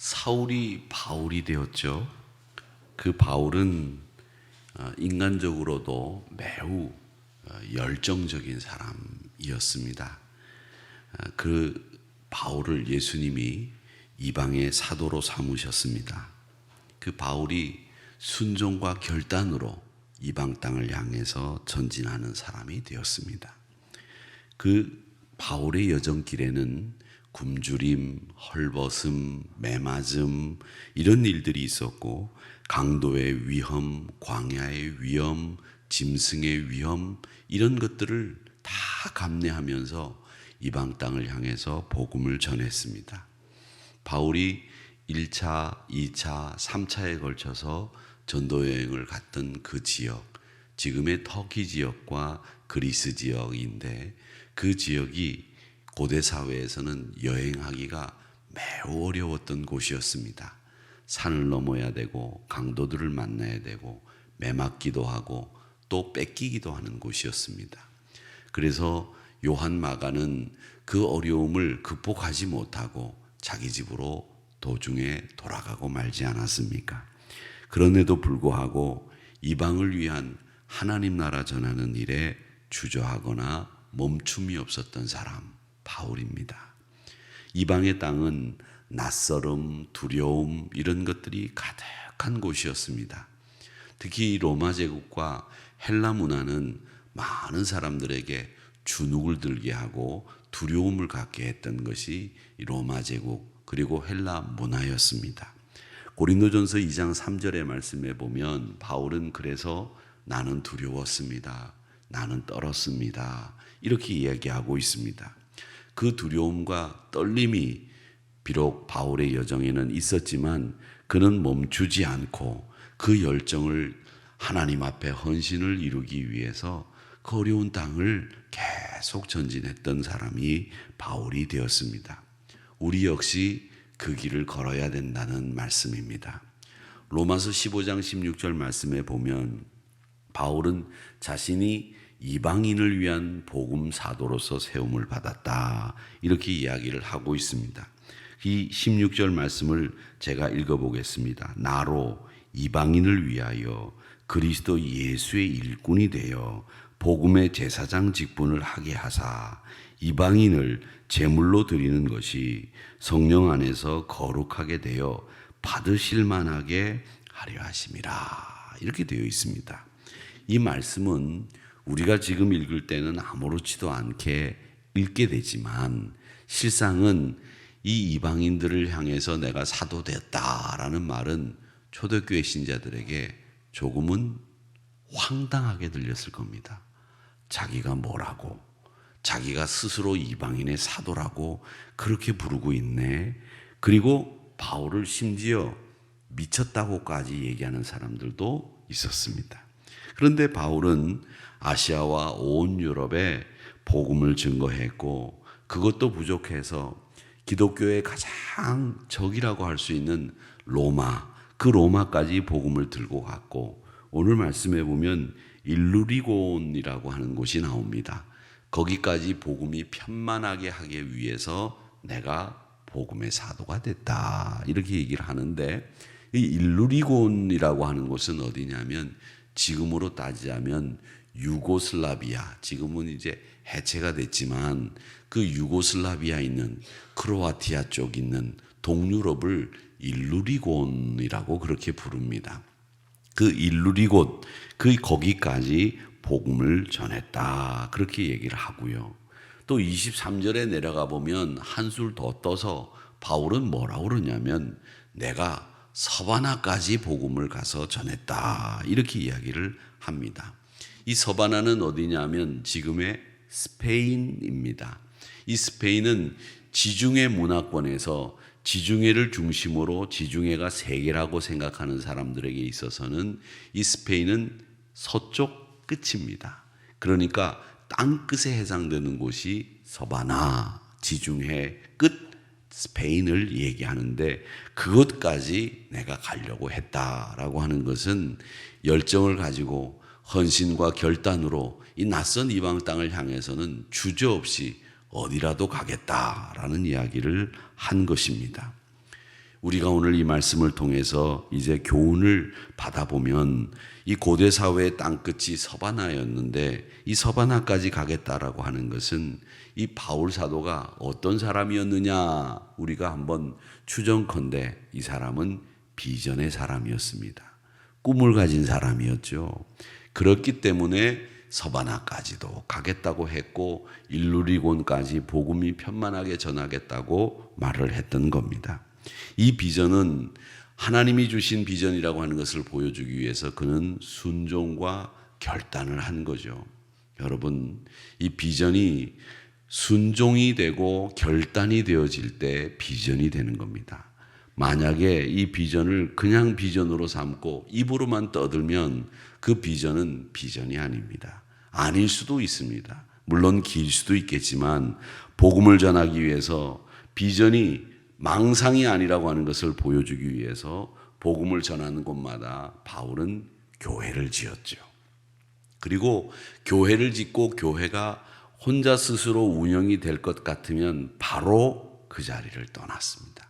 사울이 바울이 되었죠. 그 바울은 인간적으로도 매우 열정적인 사람이었습니다. 그 바울을 예수님이 이방의 사도로 삼으셨습니다. 그 바울이 순종과 결단으로 이방 땅을 향해서 전진하는 사람이 되었습니다. 그 바울의 여정길에는 굶주림, 헐벗음, 매맞음 이런 일들이 있었고, 강도의 위험, 광야의 위험, 짐승의 위험 이런 것들을 다 감내하면서 이방 땅을 향해서 복음을 전했습니다. 바울이 1차, 2차, 3차에 걸쳐서 전도 여행을 갔던 그 지역, 지금의 터키 지역과 그리스 지역인데, 그 지역이 고대 사회에서는 여행하기가 매우 어려웠던 곳이었습니다. 산을 넘어야 되고 강도들을 만나야 되고 매맞기도 하고 또 뺏기기도 하는 곳이었습니다. 그래서 요한 마가는 그 어려움을 극복하지 못하고 자기 집으로 도중에 돌아가고 말지 않았습니까? 그런데도 불구하고 이방을 위한 하나님 나라 전하는 일에 주저하거나 멈춤이 없었던 사람, 바울입니다. 이방의 땅은 낯설음, 두려움 이런 것들이 가득한 곳이었습니다. 특히 로마 제국과 헬라 문화는 많은 사람들에게 주눅을 들게 하고 두려움을 갖게 했던 것이 로마 제국 그리고 헬라 문화였습니다. 고린도전서 2장 3절의 말씀에 보면 바울은 그래서 나는 두려웠습니다. 나는 떨었습니다. 이렇게 이야기하고 있습니다. 그 두려움과 떨림이 비록 바울의 여정에는 있었지만 그는 멈추지 않고 그 열정을 하나님 앞에 헌신을 이루기 위해서 그 어려운 땅을 계속 전진했던 사람이 바울이 되었습니다. 우리 역시 그 길을 걸어야 된다는 말씀입니다. 로마서 15장 16절 말씀에 보면 바울은 자신이 이방인을 위한 복음 사도로서 세움을 받았다, 이렇게 이야기를 하고 있습니다. 이 16절 말씀을 제가 읽어보겠습니다. 나로 이방인을 위하여 그리스도 예수의 일꾼이 되어 복음의 제사장 직분을 하게 하사 이방인을 제물로 드리는 것이 성령 안에서 거룩하게 되어 받으실 만하게 하려 하심이라, 이렇게 되어 있습니다. 이 말씀은 우리가 지금 읽을 때는 아무렇지도 않게 읽게 되지만 실상은 이 이방인들을 향해서 내가 사도 됐다라는 말은 초대교회 신자들에게 조금은 황당하게 들렸을 겁니다. 자기가 뭐라고, 자기가 스스로 이방인의 사도라고 그렇게 부르고 있네. 그리고 바울을 심지어 미쳤다고까지 얘기하는 사람들도 있었습니다. 그런데 바울은 아시아와 온 유럽에 복음을 증거했고, 그것도 부족해서 기독교의 가장 적이라고 할 수 있는 로마, 그 로마까지 복음을 들고 갔고, 오늘 말씀에 보면 일루리곤이라고 하는 곳이 나옵니다. 거기까지 복음이 편만하게 하기 위해서 내가 복음의 사도가 됐다, 이렇게 얘기를 하는데, 이 일루리곤이라고 하는 곳은 어디냐면 지금으로 따지자면 유고슬라비아, 지금은 이제 해체가 됐지만 그 유고슬라비아에 있는 크로아티아 쪽 있는 동유럽을 일루리곤이라고 그렇게 부릅니다. 그 일루리곤, 거기까지 복음을 전했다, 그렇게 얘기를 하고요. 또 23절에 내려가 보면 한술 더 떠서 바울은 뭐라고 그러냐면 내가 서바나까지 복음을 가서 전했다, 이렇게 이야기를 합니다. 이 서바나는 어디냐면 지금의 스페인입니다. 이 스페인은 지중해 문화권에서 지중해를 중심으로 지중해가 세계라고 생각하는 사람들에게 있어서는 이 스페인은 서쪽 끝입니다. 그러니까 땅끝에 해당되는 곳이 서바나, 지중해 끝 스페인을 얘기하는데, 그것까지 내가 가려고 했다라고 하는 것은 열정을 가지고 헌신과 결단으로 이 낯선 이방 땅을 향해서는 주저없이 어디라도 가겠다라는 이야기를 한 것입니다. 우리가 오늘 이 말씀을 통해서 이제 교훈을 받아보면 이 고대 사회의 땅끝이 서바나였는데 이 서바나까지 가겠다라고 하는 것은 이 바울 사도가 어떤 사람이었느냐 우리가 한번 추정컨대 이 사람은 비전의 사람이었습니다. 꿈을 가진 사람이었죠. 그렇기 때문에 서바나까지도 가겠다고 했고 일루리곤까지 복음이 편만하게 전하겠다고 말을 했던 겁니다. 이 비전은 하나님이 주신 비전이라고 하는 것을 보여주기 위해서 그는 순종과 결단을 한 거죠. 여러분, 이 비전이 순종이 되고 결단이 되어질 때 비전이 되는 겁니다. 만약에 이 비전을 그냥 비전으로 삼고 입으로만 떠들면 그 비전은 비전이 아닙니다. 아닐 수도 있습니다. 물론 길 수도 있겠지만 복음을 전하기 위해서 비전이 망상이 아니라고 하는 것을 보여주기 위해서 복음을 전하는 곳마다 바울은 교회를 지었죠. 그리고 교회를 짓고 교회가 혼자 스스로 운영이 될 것 같으면 바로 그 자리를 떠났습니다.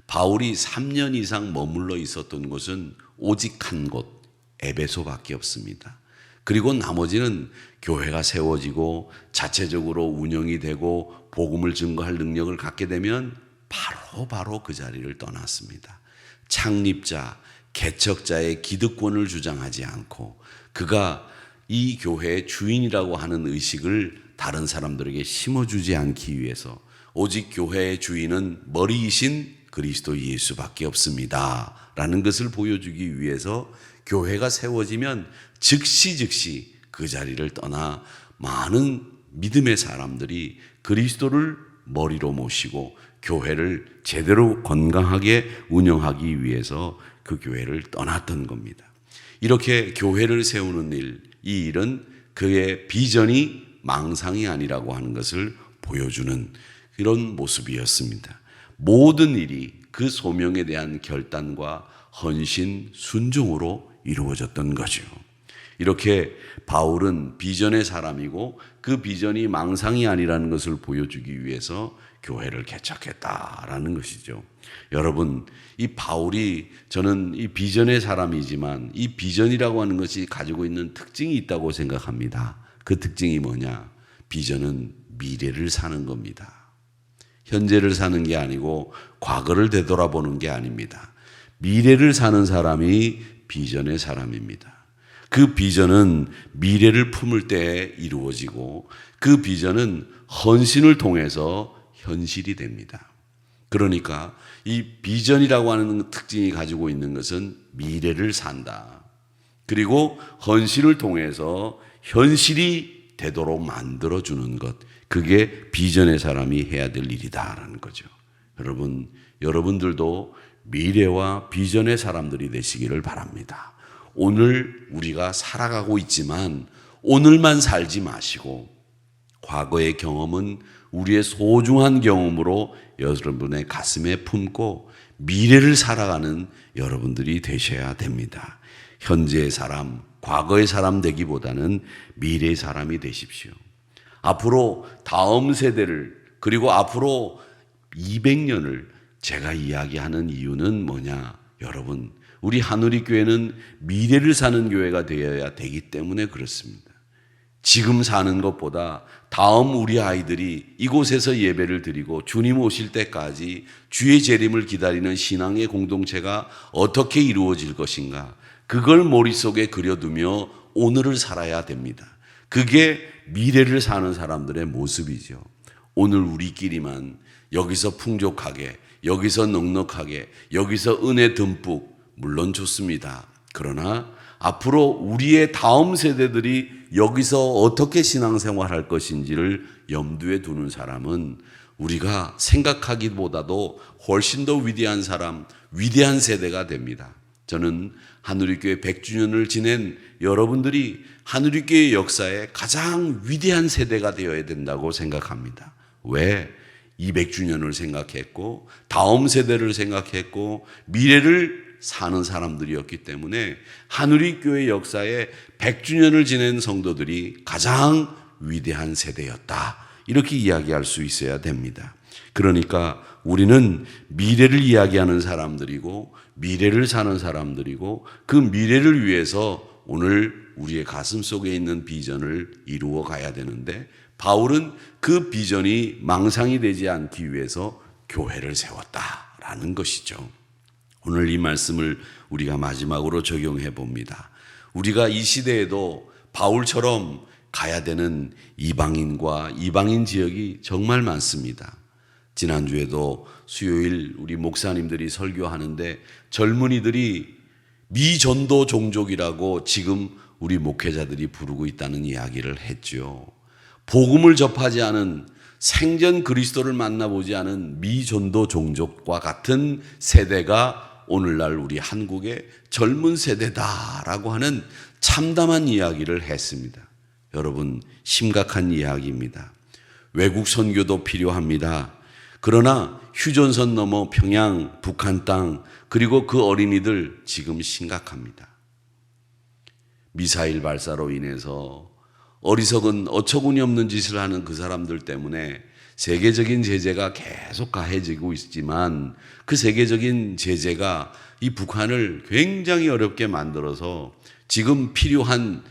바울이 3년 이상 머물러 있었던 곳은 오직 한 곳, 에베소밖에 없습니다. 그리고 나머지는 교회가 세워지고 자체적으로 운영이 되고 복음을 증거할 능력을 갖게 되면 바로 그 자리를 떠났습니다. 창립자, 개척자의 기득권을 주장하지 않고 그가 이 교회의 주인이라고 하는 의식을 다른 사람들에게 심어주지 않기 위해서 오직 교회의 주인은 머리이신 그리스도 예수밖에 없습니다 라는 것을 보여주기 위해서 교회가 세워지면 즉시 그 자리를 떠나 많은 믿음의 사람들이 그리스도를 머리로 모시고 교회를 제대로 건강하게 운영하기 위해서 그 교회를 떠났던 겁니다. 이렇게 교회를 세우는 일, 이 일은 그의 비전이 망상이 아니라고 하는 것을 보여주는 그런 모습이었습니다. 모든 일이 그 소명에 대한 결단과 헌신, 순종으로 이루어졌던 거죠. 이렇게 바울은 비전의 사람이고 그 비전이 망상이 아니라는 것을 보여주기 위해서 교회를 개척했다라는 것이죠. 여러분, 이 바울이 저는 이 비전의 사람이지만 이 비전이라고 하는 것이 가지고 있는 특징이 있다고 생각합니다. 그 특징이 뭐냐? 비전은 미래를 사는 겁니다. 현재를 사는 게 아니고 과거를 되돌아보는 게 아닙니다. 미래를 사는 사람이 비전의 사람입니다. 그 비전은 미래를 품을 때 이루어지고 그 비전은 헌신을 통해서 현실이 됩니다. 그러니까 이 비전이라고 하는 특징이 가지고 있는 것은 미래를 산다. 그리고 헌신을 통해서 현실이 되도록 만들어주는 것. 그게 비전의 사람이 해야 될 일이다라는 거죠. 여러분, 여러분들도 미래와 비전의 사람들이 되시기를 바랍니다. 오늘 우리가 살아가고 있지만 오늘만 살지 마시고 과거의 경험은 우리의 소중한 경험으로 여러분의 가슴에 품고 미래를 살아가는 여러분들이 되셔야 됩니다. 현재의 사람, 과거의 사람 되기보다는 미래의 사람이 되십시오. 앞으로 다음 세대를 그리고 앞으로 200년을 제가 이야기하는 이유는 뭐냐? 여러분, 우리 하누리교회는 미래를 사는 교회가 되어야 되기 때문에 그렇습니다. 지금 사는 것보다 다음 우리 아이들이 이곳에서 예배를 드리고 주님 오실 때까지 주의 재림을 기다리는 신앙의 공동체가 어떻게 이루어질 것인가, 그걸 머릿속에 그려두며 오늘을 살아야 됩니다. 그게 미래를 사는 사람들의 모습이죠. 오늘 우리끼리만 여기서 풍족하게, 여기서 넉넉하게, 여기서 은혜 듬뿍, 물론 좋습니다. 그러나 앞으로 우리의 다음 세대들이 여기서 어떻게 신앙생활할 것인지를 염두에 두는 사람은 우리가 생각하기보다도 훨씬 더 위대한 사람, 위대한 세대가 됩니다. 저는 하누리교회 100주년을 지낸 여러분들이 하누리교회 역사의 가장 위대한 세대가 되어야 된다고 생각합니다. 왜? 200주년을 생각했고 다음 세대를 생각했고 미래를 사는 사람들이었기 때문에 하누리교회 역사에 100주년을 지낸 성도들이 가장 위대한 세대였다. 이렇게 이야기할 수 있어야 됩니다. 그러니까 우리는 미래를 이야기하는 사람들이고 미래를 사는 사람들이고 그 미래를 위해서 오늘 우리의 가슴 속에 있는 비전을 이루어 가야 되는데 바울은 그 비전이 망상이 되지 않기 위해서 교회를 세웠다라는 것이죠. 오늘 이 말씀을 우리가 마지막으로 적용해 봅니다. 우리가 이 시대에도 바울처럼 가야 되는 이방인과 이방인 지역이 정말 많습니다. 지난주에도 수요일 우리 목사님들이 설교하는데 젊은이들이 미전도 종족이라고 지금 우리 목회자들이 부르고 있다는 이야기를 했죠. 복음을 접하지 않은 생전 그리스도를 만나보지 않은 미전도 종족과 같은 세대가 오늘날 우리 한국의 젊은 세대다라고 하는 참담한 이야기를 했습니다. 여러분, 심각한 이야기입니다. 외국 선교도 필요합니다. 그러나 휴전선 넘어 평양, 북한 땅 그리고 그 어린이들 지금 심각합니다. 미사일 발사로 인해서 어리석은 어처구니 없는 짓을 하는 그 사람들 때문에 세계적인 제재가 계속 가해지고 있지만 그 세계적인 제재가 이 북한을 굉장히 어렵게 만들어서 지금 필요한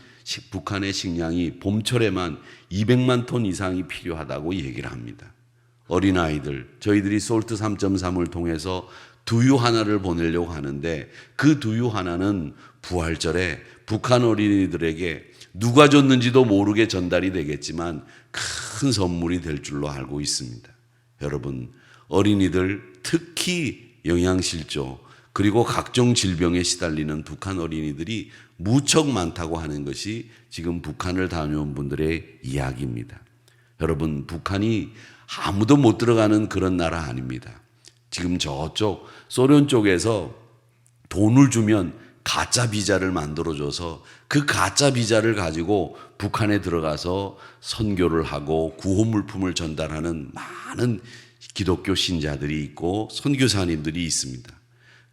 북한의 식량이 봄철에만 200만 톤 이상이 필요하다고 얘기를 합니다. 어린아이들, 저희들이 솔트 3.3을 통해서 두유 하나를 보내려고 하는데 그 두유 하나는 부활절에 북한 어린이들에게 누가 줬는지도 모르게 전달이 되겠지만 큰 선물이 될 줄로 알고 있습니다. 여러분, 어린이들 특히 영양실조 그리고 각종 질병에 시달리는 북한 어린이들이 무척 많다고 하는 것이 지금 북한을 다녀온 분들의 이야기입니다. 여러분, 북한이 아무도 못 들어가는 그런 나라 아닙니다. 지금 저쪽 소련 쪽에서 돈을 주면 가짜 비자를 만들어줘서 그 가짜 비자를 가지고 북한에 들어가서 선교를 하고 구호 물품을 전달하는 많은 기독교 신자들이 있고 선교사님들이 있습니다.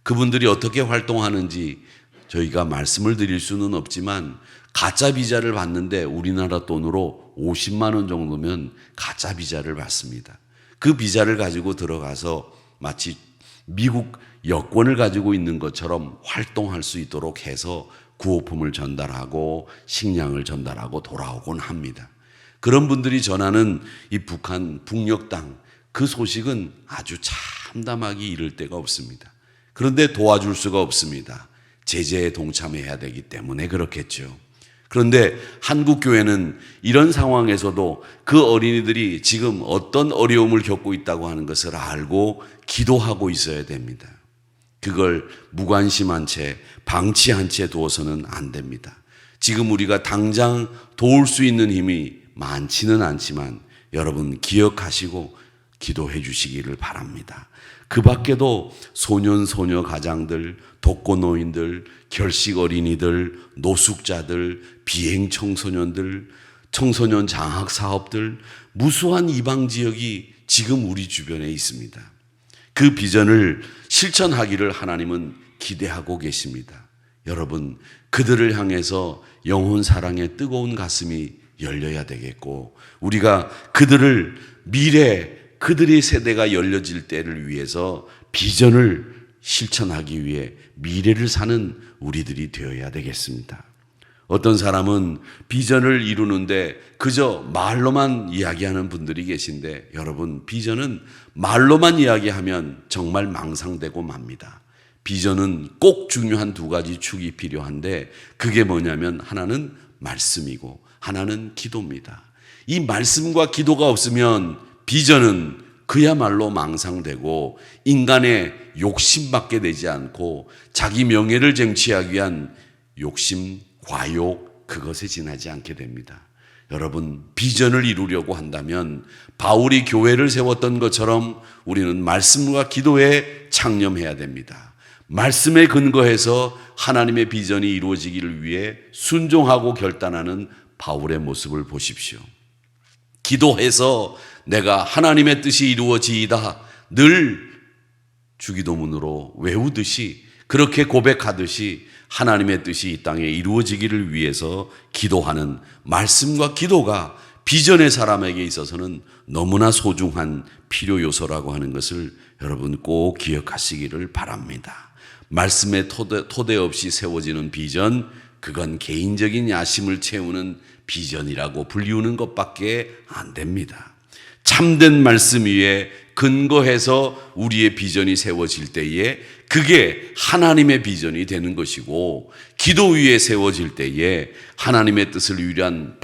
그분들이 어떻게 활동하는지 저희가 말씀을 드릴 수는 없지만 가짜 비자를 받는데 우리나라 돈으로 50만 원 정도면 가짜 비자를 받습니다. 그 비자를 가지고 들어가서 마치 미국 여권을 가지고 있는 것처럼 활동할 수 있도록 해서 구호품을 전달하고 식량을 전달하고 돌아오곤 합니다. 그런 분들이 전하는 이 북한 북녘 땅 그 소식은 아주 참담하기 이를 데가 없습니다. 그런데 도와줄 수가 없습니다. 제재에 동참해야 되기 때문에 그렇겠죠. 그런데 한국 교회는 이런 상황에서도 그 어린이들이 지금 어떤 어려움을 겪고 있다고 하는 것을 알고 기도하고 있어야 됩니다. 그걸 무관심한 채 방치한 채 두어서는 안 됩니다. 지금 우리가 당장 도울 수 있는 힘이 많지는 않지만 여러분 기억하시고 기도해 주시기를 바랍니다. 그 밖에도 소년 소녀 가장들, 독거노인들, 결식 어린이들, 노숙자들, 비행 청소년들, 청소년 장학 사업들, 무수한 이방 지역이 지금 우리 주변에 있습니다. 그 비전을 실천하기를 하나님은 기대하고 계십니다. 여러분, 그들을 향해서 영혼 사랑의 뜨거운 가슴이 열려야 되겠고 우리가 그들을 미래 그들의 세대가 열려질 때를 위해서 비전을 실천하기 위해 미래를 사는 우리들이 되어야 되겠습니다. 어떤 사람은 비전을 이루는데 그저 말로만 이야기하는 분들이 계신데 여러분, 비전은 말로만 이야기하면 정말 망상되고 맙니다. 비전은 꼭 중요한 두 가지 축이 필요한데 그게 뭐냐면 하나는 말씀이고 하나는 기도입니다. 이 말씀과 기도가 없으면 비전은 그야말로 망상되고 인간의 욕심밖에 되지 않고 자기 명예를 쟁취하기 위한 욕심, 과욕 그것에 지나지 않게 됩니다. 여러분, 비전을 이루려고 한다면 바울이 교회를 세웠던 것처럼 우리는 말씀과 기도에 창념해야 됩니다. 말씀에 근거해서 하나님의 비전이 이루어지기를 위해 순종하고 결단하는 바울의 모습을 보십시오. 기도해서 내가 하나님의 뜻이 이루어지이다 늘 주기도문으로 외우듯이 그렇게 고백하듯이 하나님의 뜻이 이 땅에 이루어지기를 위해서 기도하는 말씀과 기도가 비전의 사람에게 있어서는 너무나 소중한 필요 요소라고 하는 것을 여러분 꼭 기억하시기를 바랍니다. 말씀에 토대 없이 세워지는 비전, 그건 개인적인 야심을 채우는 비전이라고 불리우는 것밖에 안 됩니다. 참된 말씀 위에 근거해서 우리의 비전이 세워질 때에 그게 하나님의 비전이 되는 것이고, 기도 위에 세워질 때에 하나님의 뜻을 위한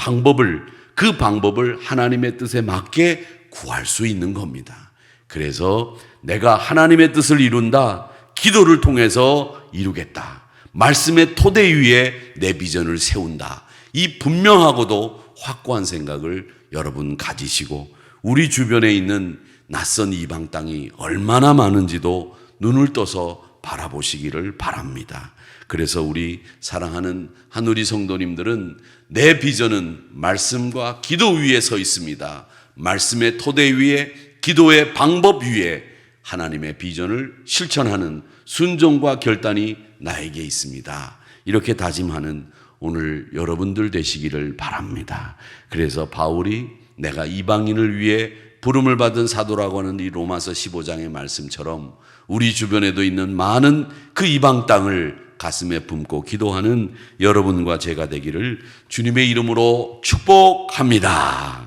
그 방법을 하나님의 뜻에 맞게 구할 수 있는 겁니다. 그래서 내가 하나님의 뜻을 이룬다, 기도를 통해서 이루겠다, 말씀의 토대 위에 내 비전을 세운다, 이 분명하고도 확고한 생각을 여러분 가지시고, 우리 주변에 있는 낯선 이방 땅이 얼마나 많은지도 눈을 떠서 바라보시기를 바랍니다. 그래서 우리 사랑하는 한우리 성도님들은 내 비전은 말씀과 기도 위에 서 있습니다. 말씀의 토대 위에, 기도의 방법 위에 하나님의 비전을 실천하는 순종과 결단이 나에게 있습니다. 이렇게 다짐하는 오늘 여러분들 되시기를 바랍니다. 그래서 바울이 내가 이방인을 위해 부름을 받은 사도라고 하는 이 로마서 15장의 말씀처럼 우리 주변에도 있는 많은 그 이방 땅을 가슴에 품고 기도하는 여러분과 제가 되기를 주님의 이름으로 축복합니다.